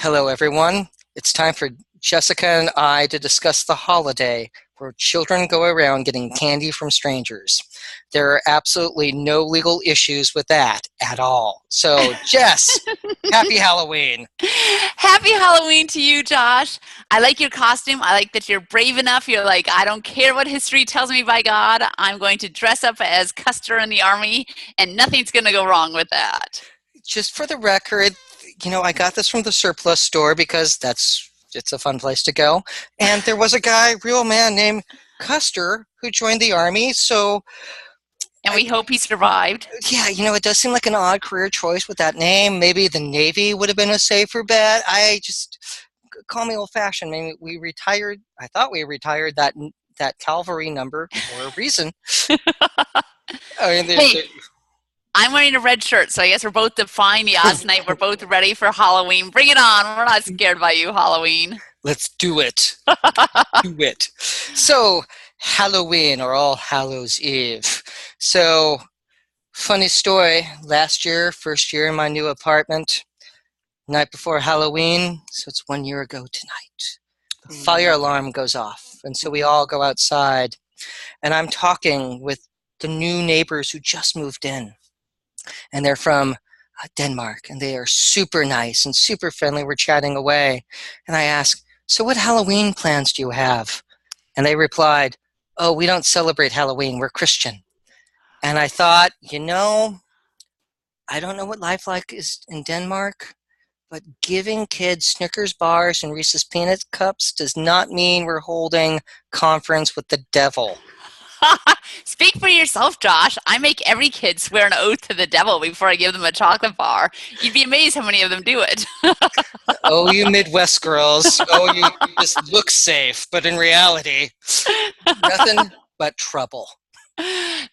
Hello, everyone. It's time for Jessica and I to discuss the holiday where children go around getting candy from strangers. There are absolutely no legal issues with that at all. So, Jess, happy Halloween. Happy Halloween to you, Josh. I like your costume. I like that you're brave enough. You're like, I don't care what history tells me, by God. I'm going to dress up as Custer in the army, and nothing's going to go wrong with that. Just for the record, I got this from the surplus store because it's a fun place to go. And there was a guy, real man named Custer, who joined the army. So And we hope he survived. yeah, it does seem like an odd career choice with that name. Maybe the Navy would have been a safer bet. Call me old-fashioned. Maybe we retired. I thought we retired that cavalry number for a reason. I mean, Hey, I'm wearing a red shirt, so I guess we're both defying the odds tonight. We're both ready for Halloween. Bring it on. We're not scared by you, Halloween. let's do it. Do it. So, Halloween or All Hallows Eve. So, funny story. Last year, first year in my new apartment, night before Halloween, so it's 1 year ago tonight, the fire alarm goes off. And so we all go outside, and I'm talking with the new neighbors who just moved in. And they're from Denmark, and they are super nice and super friendly. We're chatting away. And I ask, so what Halloween plans do you have? And they replied, oh, we don't celebrate Halloween. We're Christian. And I thought, I don't know what life like is in Denmark, but giving kids Snickers bars and Reese's Peanut cups does not mean we're holding conference with the devil. Speak for yourself, Josh. I make every kid swear an oath to the devil before I give them a chocolate bar. You'd be amazed how many of them do it. Oh, you Midwest girls. Oh, you just look safe, but in reality, nothing but trouble.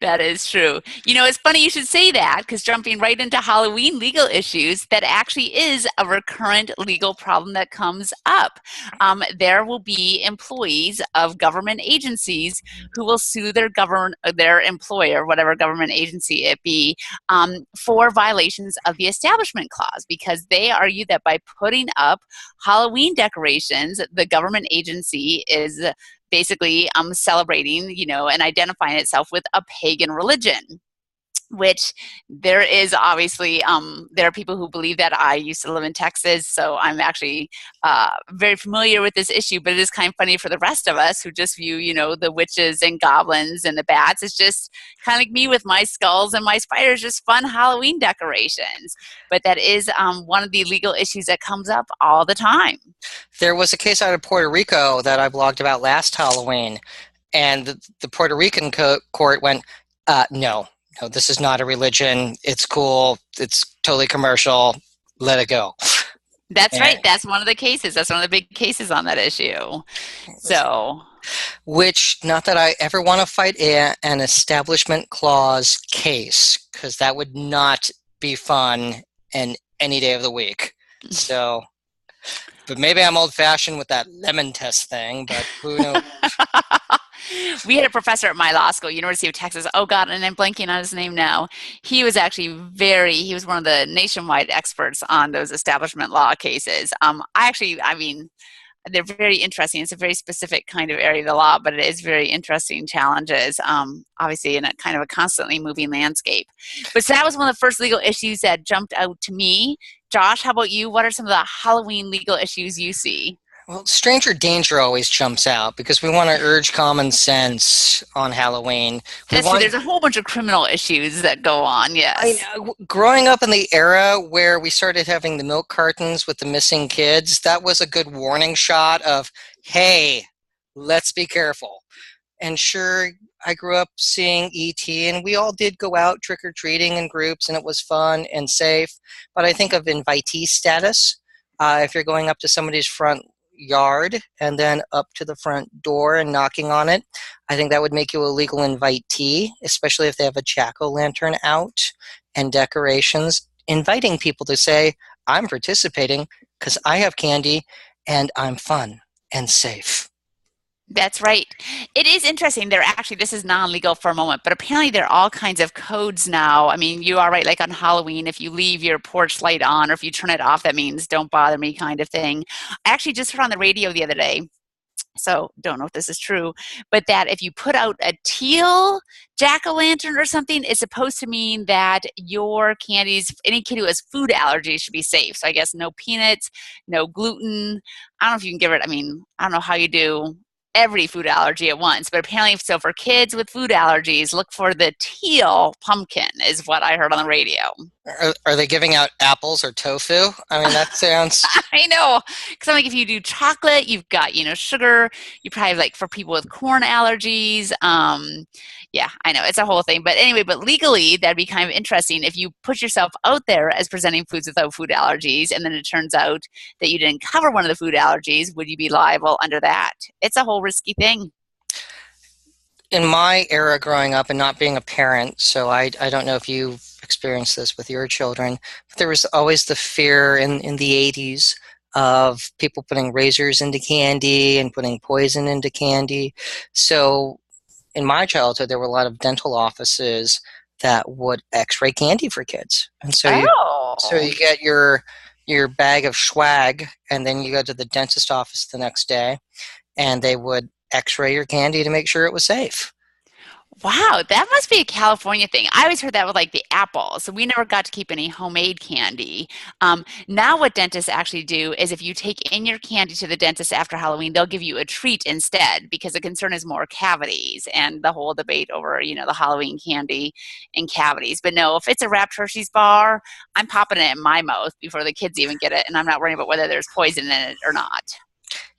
That is true. It's funny you should say that because jumping right into Halloween legal issues, that actually is a recurrent legal problem that comes up. There will be employees of government agencies who will sue their employer, whatever government agency it be, for violations of the Establishment Clause because they argue that by putting up Halloween decorations, the government agency is basically celebrating, and identifying itself with a pagan religion, which there is obviously, there are people who believe that. I used to live in Texas, so I'm actually very familiar with this issue, but it is kind of funny for the rest of us who just view, the witches and goblins and the bats. It's just kind of like me with my skulls and my spiders, just fun Halloween decorations. But that is one of the legal issues that comes up all the time. There was a case out of Puerto Rico that I blogged about last Halloween, and the Puerto Rican court went, no, this is not a religion. It's cool. It's totally commercial. Let it go. That's right. That's one of the cases. That's one of the big cases on that issue. So, which, not that I ever want to fight an Establishment Clause case, because that would not be fun any day of the week. So, but maybe I'm old-fashioned with that lemon test thing, but who knows? We had a professor at my law school, University of Texas. Oh, God, and I'm blanking on his name now. He was actually he was one of the nationwide experts on those establishment law cases. They're very interesting. It's a very specific kind of area of the law, but it is very interesting challenges, obviously in a kind of a constantly moving landscape. But so that was one of the first legal issues that jumped out to me. Josh, how about you? What are some of the Halloween legal issues you see? Well, stranger danger always jumps out because we want to urge common sense on Halloween. That's true. There's a whole bunch of criminal issues that go on, yes. Growing up in the era where we started having the milk cartons with the missing kids, that was a good warning shot of, hey, let's be careful. And sure, I grew up seeing E.T., and we all did go out trick-or-treating in groups, and it was fun and safe. But I think of invitee status. If you're going up to somebody's front yard and then up to the front door and knocking on it, I think that would make you a legal invitee, especially if they have a jack-o'-lantern out and decorations, inviting people to say, I'm participating because I have candy and I'm fun and safe. That's right. It is interesting. They're actually, this is non-legal for a moment, but apparently there are all kinds of codes now. I mean, you are right, like on Halloween, if you leave your porch light on or if you turn it off, that means don't bother me kind of thing. I actually just heard on the radio the other day, so don't know if this is true, but that if you put out a teal jack-o'-lantern or something, it's supposed to mean that your candies, any kid who has food allergies should be safe. So I guess no peanuts, no gluten. I don't know if you can give it, I mean, I don't know how you do every food allergy at once, but apparently, so for kids with food allergies, look for the teal pumpkin is what I heard on the radio. Are they giving out apples or tofu? I mean, that sounds. I know, because I'm like, if you do chocolate, you've got sugar. You probably have, like, for people with corn allergies. Yeah, I know it's a whole thing. But anyway, but legally, that'd be kind of interesting if you put yourself out there as presenting foods without food allergies, and then it turns out that you didn't cover one of the food allergies. Would you be liable under that? It's a whole risky thing. In my era growing up and not being a parent, so I don't know if you've experienced this with your children, but there was always the fear in the 80s of people putting razors into candy and putting poison into candy. So in my childhood, there were a lot of dental offices that would x-ray candy for kids. And so you Oh. get your bag of swag, and then you go to the dentist office the next day, and they would x-ray your candy to make sure it was safe. Wow, that must be a California thing. I always heard that with like the apples. So we never got to keep any homemade candy. Now, what dentists actually do is if you take in your candy to the dentist after Halloween, they'll give you a treat instead because the concern is more cavities and the whole debate over, the Halloween candy and cavities. But no, if it's a wrapped Hershey's bar, I'm popping it in my mouth before the kids even get it. And I'm not worrying about whether there's poison in it or not.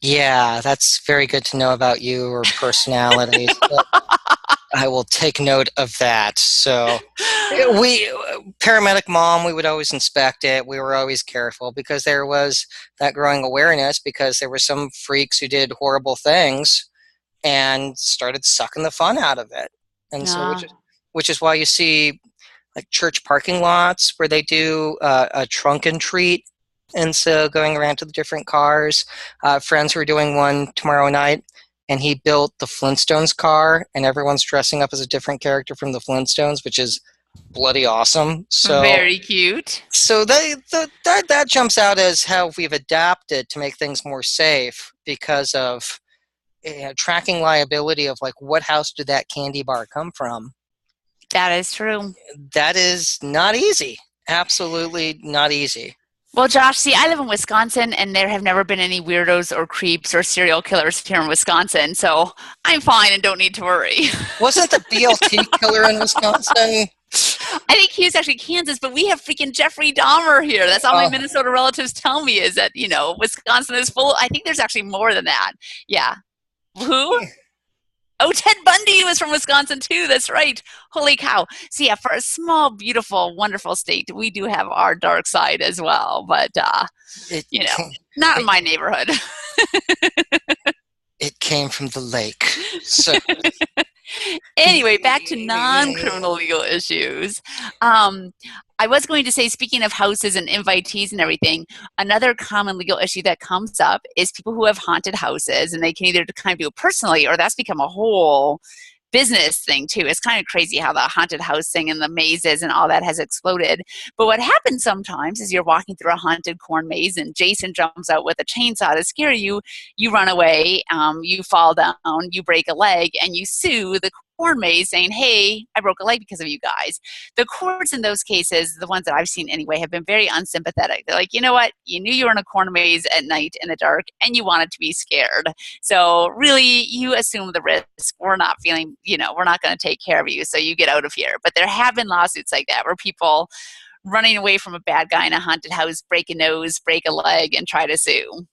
Yeah, that's very good to know about you or personalities. But I will take note of that. So we, paramedic mom, we would always inspect it. We were always careful because there was that growing awareness because there were some freaks who did horrible things and started sucking the fun out of it. And so, No. which is why you see like church parking lots where they do a trunk and treat. And so going around to the different cars, friends were doing one tomorrow night, and he built the Flintstones car, and everyone's dressing up as a different character from the Flintstones, which is bloody awesome. So, Very cute. so that jumps out as how we've adapted to make things more safe because of tracking liability of like what house did that candy bar come from. That is true. That is not easy. Absolutely not easy. Well, Josh, see, I live in Wisconsin, and there have never been any weirdos or creeps or serial killers here in Wisconsin, so I'm fine and don't need to worry. Wasn't the BLT killer in Wisconsin? I think he was actually Kansas, but we have freaking Jeffrey Dahmer here. That's all my Oh, Minnesota relatives tell me is that, Wisconsin is full. I think there's actually more than that. Yeah. Who? Oh, Ted Bundy was from Wisconsin too. That's right. Holy cow. So yeah, for a small, beautiful, wonderful state, we do have our dark side as well. But it you know, came, not in it, my neighborhood. it came from the lake. So Anyway, back to non-criminal legal issues. Um, I was going to say, speaking of houses and invitees and everything, another common legal issue that comes up is people who have haunted houses, and they can either kind of do it personally, or that's become a whole business thing too. It's kind of crazy how the haunted house thing and the mazes and all that has exploded. But what happens sometimes is you're walking through a haunted corn maze and Jason jumps out with a chainsaw to scare you. You run away, you fall down, you break a leg, and you sue the corn maze saying, hey, I broke a leg because of you guys. The courts in those cases, the ones that I've seen anyway, have been very unsympathetic. They're like, you know what? You knew you were in a corn maze at night in the dark and you wanted to be scared. So really, you assume the risk. We're not feeling, we're not going to take care of you. So you get out of here. But there have been lawsuits like that where people running away from a bad guy in a haunted house, break a nose, break a leg, and try to sue.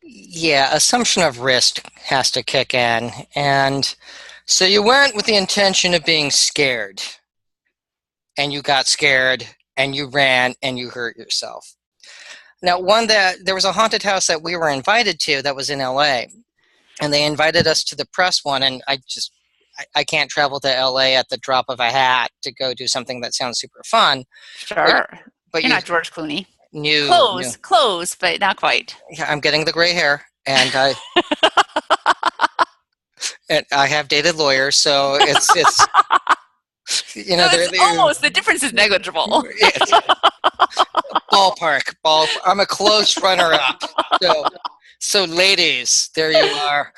yeah, assumption of risk has to kick in. And so you went with the intention of being scared, and you got scared, and you ran, and you hurt yourself. Now, there was a haunted house that we were invited to that was in LA, and they invited us to the press one, and I can't travel to LA at the drop of a hat to go do something that sounds super fun. But Sure. but You're you not George Clooney. knew, Close, but not quite. yeah, I'm getting the gray hair. and I have dated lawyers, so it's you So know it's almost, the difference is negligible. it's ballpark. I'm a close runner-up. So ladies, there you are.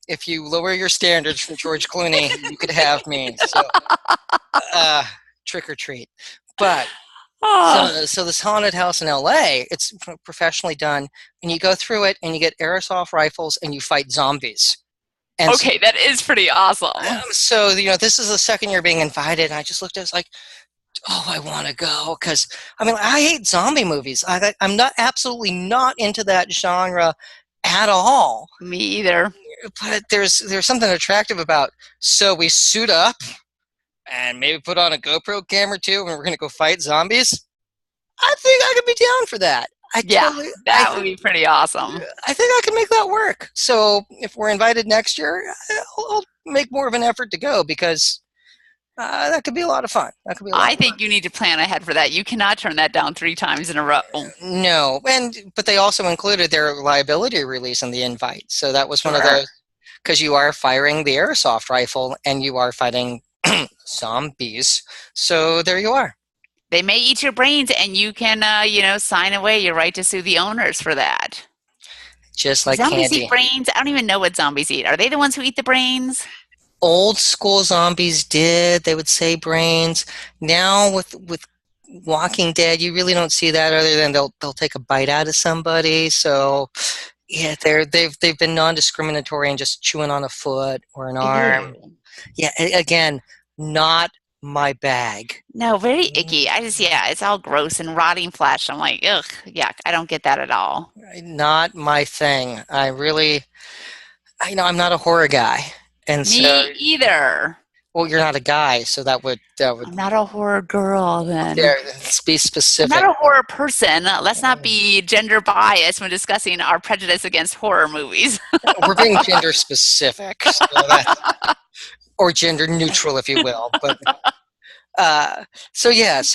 If you lower your standards from George Clooney, you could have me. So uh, trick or treat. But Oh, so this haunted house in LA, it's professionally done, and you go through it, and you get airsoft rifles, and you fight zombies. And okay, that is pretty awesome. so this is the second year being invited, and I just looked at it, it's like, oh, I want to go because I mean I hate zombie movies. I'm not absolutely not into that genre at all. Me either. But there's something attractive about. So we suit up and maybe put on a GoPro camera too, and we're gonna go fight zombies. I think I could be down for that. Yeah, that would be pretty awesome. I think I can make that work. So if we're invited next year, I'll make more of an effort to go because that could be a lot of fun. That could be a lot I of fun. think you need to plan ahead for that. You cannot turn that down 3 times in a row. No, but they also included their liability release in the invite. So that was one of those, because you are firing the airsoft rifle and you are fighting zombies. So there you are. They may eat your brains, and you can, sign away your right to sue the owners for that. Just like Zombies candy. eat brains? I don't even know what zombies eat. Are they the ones who eat the brains? Old school zombies did. They would say brains. Now with Walking Dead, you really don't see that other than they'll take a bite out of somebody. So yeah, they've been non-discriminatory and just chewing on a foot or an arm. Ew. Yeah, again, not my bag. No, very icky. It's all gross and rotting flesh. I'm like, ugh, yuck. I don't get that at all. Not my thing. I'm not a horror guy, and so Me either. well, you're not a guy, so that would I'm not a horror girl then. there. Let's be I'm specific. not a horror person. Let's not be gender biased when discussing our prejudice against horror movies. We're being gender specific, or gender neutral, if you will. But so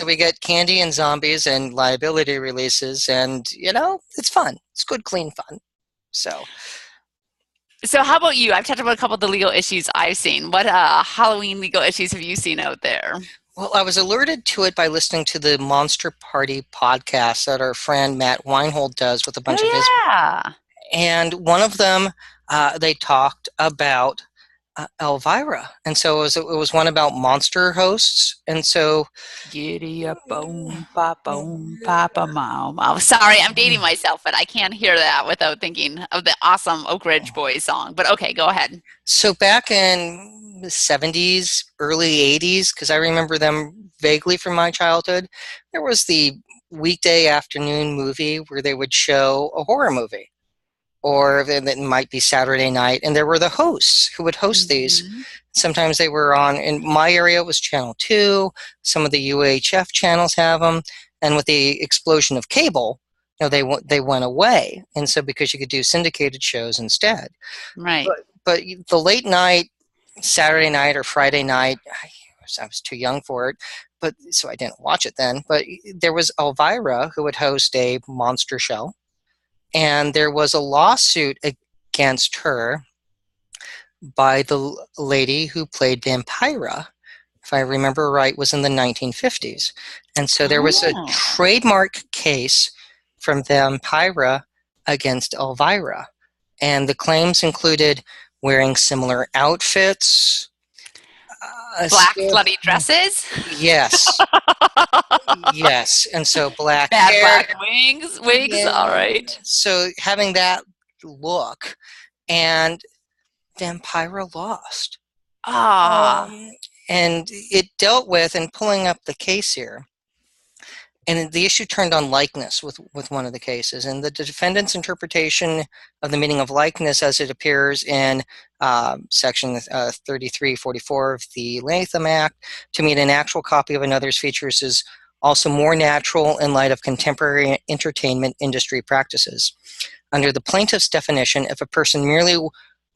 we get candy and zombies and liability releases, and it's fun. It's good, clean fun. So how about you? I've talked about a couple of the legal issues I've seen. What Halloween legal issues have you seen out there? Well, I was alerted to it by listening to the Monster Party podcast that our friend Matt Weinhold does with a bunch of his. And one of them, they talked about Elvira, and so it was one about monster hosts, and so giddy up, boom, papa, mom. Oh, sorry, I'm dating myself, but I can't hear that without thinking of the awesome Oak Ridge Boys song. But okay, go ahead. So back in the 70s, early 80s, because I remember them vaguely from my childhood, there was the weekday afternoon movie where they would show a horror movie. Or it might be Saturday night, and there were the hosts who would host these. Sometimes they were on, in my area it was Channel 2, some of the UHF channels have them, and with the explosion of cable, they went away, and so because you could do syndicated shows instead. Right. But the late night, Saturday night or Friday night, I was too young for it, but so I didn't watch it then, but there was Elvira who would host a monster show. And there was a lawsuit against her by the lady who played Vampira, if I remember right, was in the 1950s. And so there was a trademark case from Vampira against Elvira. And the claims included wearing similar outfits. Black bloody dresses? Yes. Yes, and so black hair. Black wigs, yeah. All right. So having that look, and Vampira lost. And it dealt with, and pulling up the case here, and the issue turned on likeness with one of the cases, and the defendant's interpretation of the meaning of likeness as it appears in Section 3344 of the Latham Act to mean an actual copy of another's features is also more natural in light of contemporary entertainment industry practices. Under the plaintiff's definition, if a person merely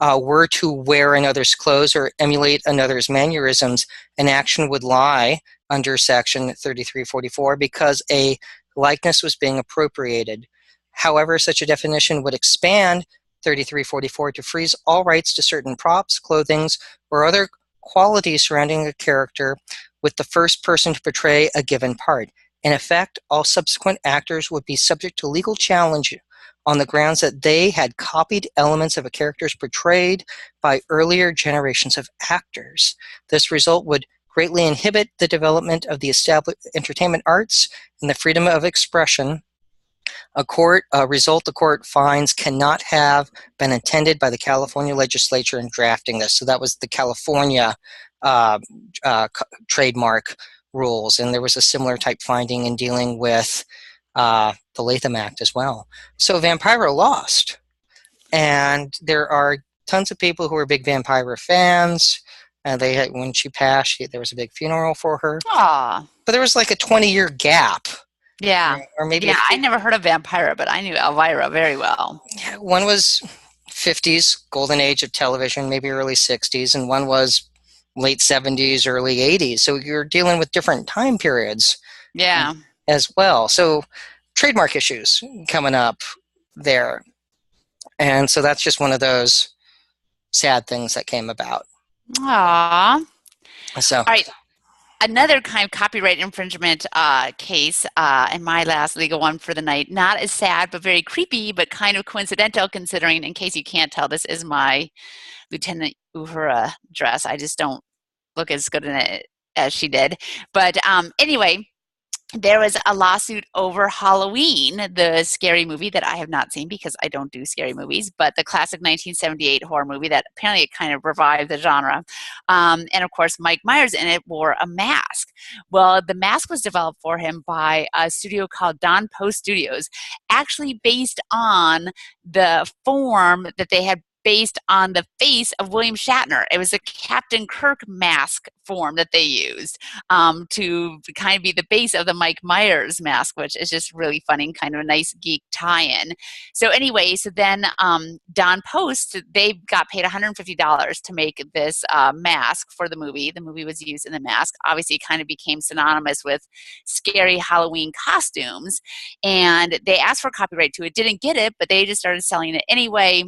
were to wear another's clothes or emulate another's mannerisms, an action would lie under Section 3344 because a likeness was being appropriated. However, such a definition would expand 3344 to freeze all rights to certain props, clothings, or other qualities surrounding a character with the first person to portray a given part. In effect, all subsequent actors would be subject to legal challenge on the grounds that they had copied elements of a character's portrayed by earlier generations of actors. This result would greatly inhibit the development of the established entertainment arts and the freedom of expression. A result the court finds cannot have been intended by the California legislature in drafting this. So that was the California uh, trademark rules, and there was a similar type finding in dealing with the Latham Act as well. So Vampira lost, and there are tons of people who are big Vampira fans. When she passed, there was a big funeral for her. Aw. But there was like a 20-year gap. Yeah. Or maybe Yeah, I never heard of Vampira, but I knew Elvira very well. one was 50s, golden age of television, maybe early 60s, and one was late 70s, early 80s. So you're dealing with different time periods Yeah. as well. So trademark issues coming up there. And so that's just one of those sad things that came about. Aw. So, all right. Another kind of copyright infringement case, and my last legal one for the night. Not as sad, but very creepy, but kind of coincidental considering, in case you can't tell, this is my Lieutenant Uhura dress. I just don't look as good in it as she did. But anyway, there was a lawsuit over Halloween, the scary movie that I have not seen because I don't do scary movies, but the classic 1978 horror movie that apparently it kind of revived the genre. And of course, Mike Myers in it wore a mask. Well, the mask was developed for him by a studio called Don Post Studios, actually based on the form that they had based on the face of William Shatner. It was a Captain Kirk mask form that they used to kind of be the base of the Mike Myers mask, which is just really funny and kind of a nice geek tie-in. So anyway, so then Don Post, they got paid $150 to make this mask for the movie. The movie was used in the mask. Obviously, it kind of became synonymous with scary Halloween costumes. And they asked for copyright to it, didn't get it, but they just started selling it anyway.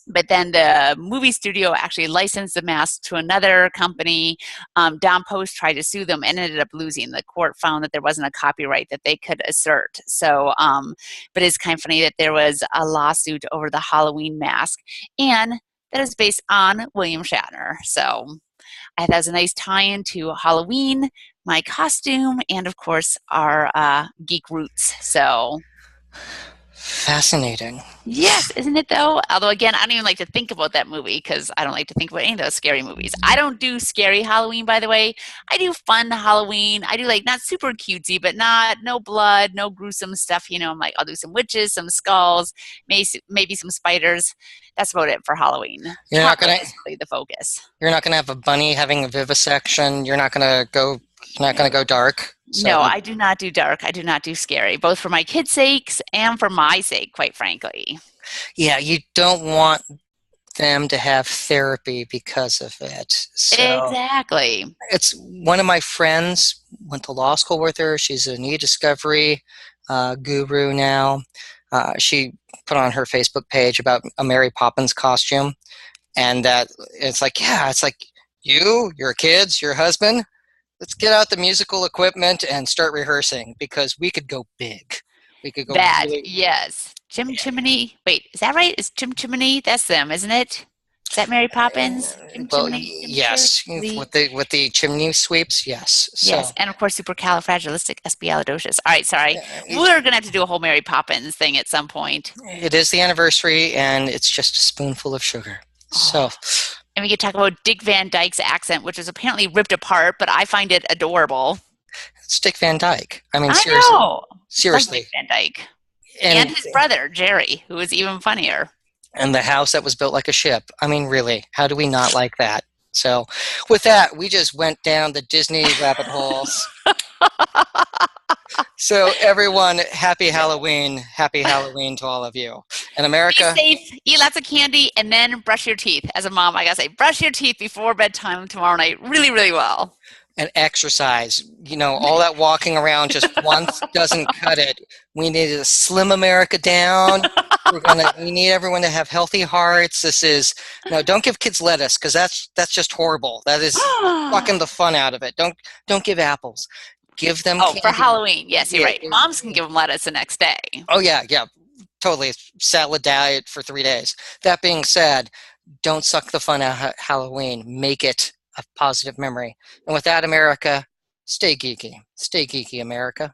But then the movie studio actually licensed the mask to another company. Don Post tried to sue them and ended up losing. The court found that there wasn't a copyright that they could assert. So, but it's kind of funny that there was a lawsuit over the Halloween mask, and that is based on William Shatner. So I thought that was a nice tie-in to Halloween, my costume, and of course our geek roots. So fascinating. yes, isn't it though? Although again, I don't even like to think about that movie because I don't like to think about any of those scary movies. I don't do scary Halloween, by the way. I do fun Halloween. I do like not super cutesy, but no blood, no gruesome stuff. You know, I'm like, I'll do some witches, some skulls, maybe some spiders. That's about it for Halloween. You're not gonna really the focus. You're not gonna have a bunny having a vivisection. You're not gonna go dark. So. No, I do not do dark. I do not do scary, both for my kids' sakes and for my sake, quite frankly. Yeah, you don't want them to have therapy because of it. So exactly. It's one of my friends went to law school with her. She's an e-discovery guru now. She put on her Facebook page about a Mary Poppins costume, and that it's like your kids, your husband. Let's get out the musical equipment and start rehearsing because we could go big. We could go that, really, yes. Jim Chimney. Wait, is that right? Is Jim Chimney? That's them, isn't it? Is that Mary Poppins? Chimney, yes. With the chimney sweeps, yes. Yes, So, and of course, supercalifragilisticexpialidocious. All right, sorry. We're going to have to do a whole Mary Poppins thing at some point. It is the anniversary, and it's just a spoonful of sugar. So. And we could talk about Dick Van Dyke's accent, which is apparently ripped apart, but I find it adorable. It's Dick Van Dyke. I mean, seriously. Dick Van Dyke. And his brother, Jerry, who is even funnier. And the house that was built like a ship. I mean, really, how do we not like that? So with that, we just went down the Disney rabbit holes. So everyone, happy Halloween to all of you. In America, be safe, eat lots of candy, and then brush your teeth. As a mom, I gotta say, brush your teeth before bedtime tomorrow night really, really well. And exercise. All that walking around just once doesn't cut it. We need to slim America down. We need everyone to have healthy hearts. This is no, don't give kids lettuce because that's just horrible. That is sucking the fun out of it. Don't give apples. Give them Oh, for candy. Halloween. Yes, you're Yeah. right. Moms can give them lettuce the next day. Oh yeah, yeah. Totally. Salad diet for 3 days. That being said, don't suck the fun out of Halloween. Make it a positive memory. And with that, America, stay geeky. Stay geeky, America.